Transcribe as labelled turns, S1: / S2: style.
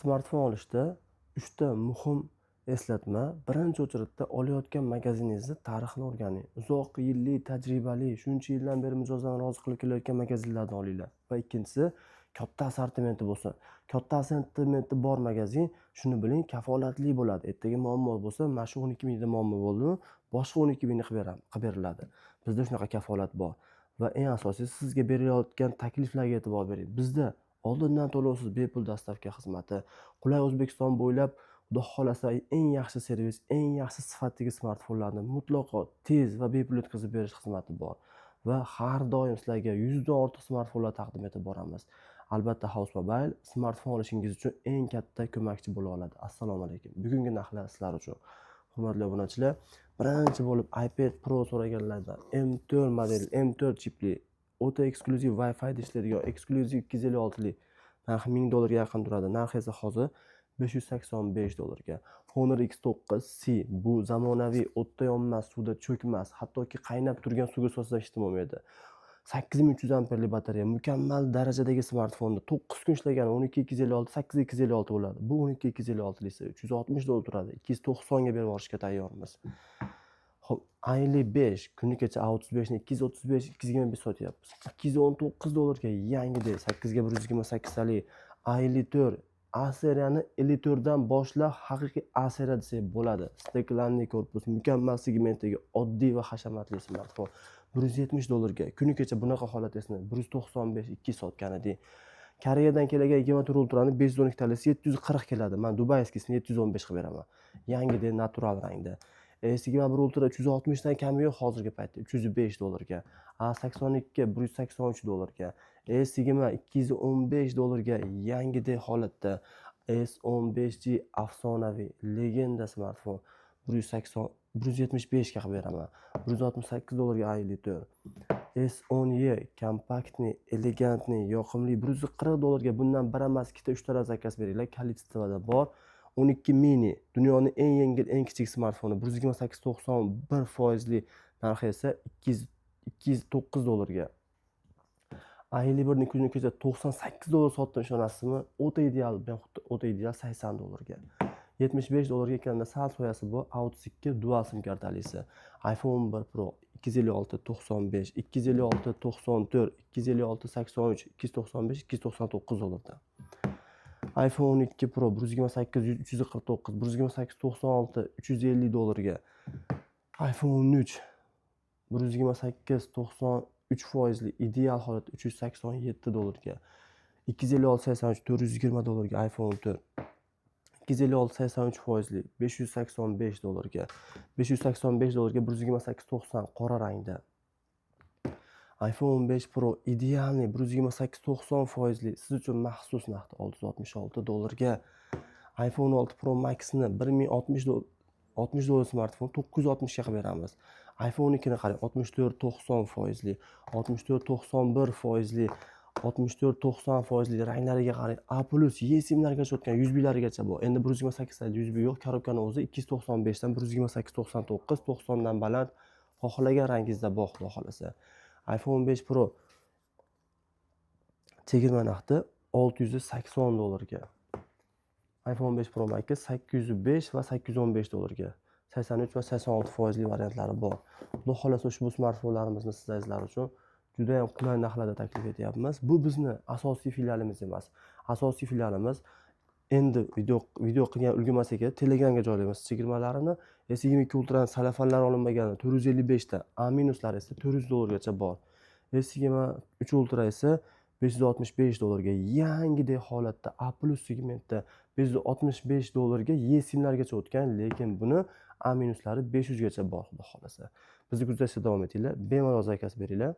S1: Smartfon olishda 3 ta muhim eslatma. Birinchi o'chiritda olayotgan magaziningizni tarixini o'rganing. Uzoq yillik, tajribali, shuncha yildan beri mijozlarni rozi qilib kelayotgan magazinlardan olinglar. Va ikkinchisi, katta assortimenti bo'lsin. Katta assortimenti bor magazin, shuni biling, kafolatli bo'ladi. Ertaga muammo bo'lsa, mana shu 12 mingda muammo bo'ldimi, boshqa 12 mingni qilib beriladi. Bizda shunaqa kafolat bor. Va eng asosiysi, sizga berilayotgan takliflarga e'tibor bering. Bizda oldindan to'lovsiz bepul dostavka xizmati, qulay O'zbekiston bo'ylab Xudo xolasa eng yaxshi servis, eng yaxshi sifatdagi smartfonlarni mutlaqo tez va bepul yetkazib berish xizmati bor. Va har doim sizlarga 100 dan ortiq smartfonlar taqdim etib boramiz. Albatta House Mobile smartfon olishingiz uchun eng katta ko'makchi bo'la oladi. Assalomu alaykum. Bugungi narxlar sizlar uchun. Hurmatli obunachilar, birinchi bo'lib iPad Pro so'raganlardan M4 model, M4 chipli o'ta eksklyuziv Wi-Fi ishlaydigan eksklyuziv 256 lik narxi $1000 ga yaqin turadi. Narxi esa hozir $585 ga. Honor X9C bu zamonaviy o'tda yonmas, suvda cho'kmas, hattoki qaynab turgan suvga solsa hech nima bo'lmaydi. 8300 amperli batareya, mukammal darajadagi smartfonda 9 kun ishlagan 12256, 8256 bo'ladi. Bu 12256 esa $360 turadi. 290 ga berib yuborishga tayyormiz. Xo'p, ayli 5 kunigacha A35 ni 235, 225 sotyapmiz. $219 ga yangidek 8 ga 128 talik ayli 4 A seriyani 54 dan boshlab haqiqiy A seriya desak bo'ladi. Steklanli korpus, mukammal segmentdagi oddiy va hashamatli smartfon. $170 ga. Kunigacha bunaqa holatda 195 2 sotgan edik. Koreyadan kelgan 24 Ultra'ni 512 talik 740 keladi. Men Dubayskisini 715 qilib beraman. Yangidek natural rangda. S21 Ultra 360 dan kami yo'q hozirgi paytda $305 ga. A82 $183 ga. S20 $215 ga yangidek holatda. S15G afsonaviy legenda smartfon 175 ga qilib beraman. $168 ga ayli 4. S10e kompaktni, elegantni, yoqimli $140 ga bundan bir emas, ikkita 3 ta zakaz beringlar. Kolичествоda bor. 12 mini dunyoning eng yengil, eng kichik smartfoni 128.91% narxi esa $209 ga. A51 kunigacha $98 sotdim, ishonasizmi? O'ta ideal, o'ta ideal $80 ga. $75 ga ekanda sal soyasi bor. A32 dual sim kartalisi. iPhone 11 Pro 256 95, 256 94, 256 83, 295, $299. iPhone 12 Pro 128 349, 128 96 $350 ga. iPhone 13 128 93% ideal holat $387 ga. 256 83 $420 ga iPhone 4. 256 83% $585 ga. $585 ga 128 90 qora rangda. iPhone 5 Pro idealni 128 90% siz uchun maxsus narxda $666 ga. iPhone 6 Pro Max'ni $1060 smartfon 960 ga qilib beramiz. iPhone 2ni qarang, 64 90%, 64 91%, 64 90% ranglariga qarang. A+ E simlargacha o'tgan 100 blargacha bor. Endi 128 dan 100 yo'q, korobkani o'zi 295 dan 128 99, 90 dan baland xohlagan rangingizda bor, xudo xolasa. iPhone 5 Pro chegirma narxi $680 ga. iPhone 5 Pro Max 805 va $815 ga. 83 va 86% variantlari bor. Xudo xolasa ushbu smartfonlarimizni sizlar uchun juda ham qulay narxlarda taklif etyapmiz. Bu bizni asosiy filialimiz emas. Asosiy filialimiz endi video qilgan ulgurmasak Telegramga joylaymiz chegirmalarini. S22 Ultra'ning salafanlari olinmagan 455 ta, A- esa $400 gacha bor. S23 Ultra esa $565 ga. Yangidek holatda A+ segmentda $565 ga E simlargacha o'tgan, lekin buni A- 500 gacha bor, xudo xolasa. Bizni kuzatishda davom etinglar. Bemalol zakaz beringlar.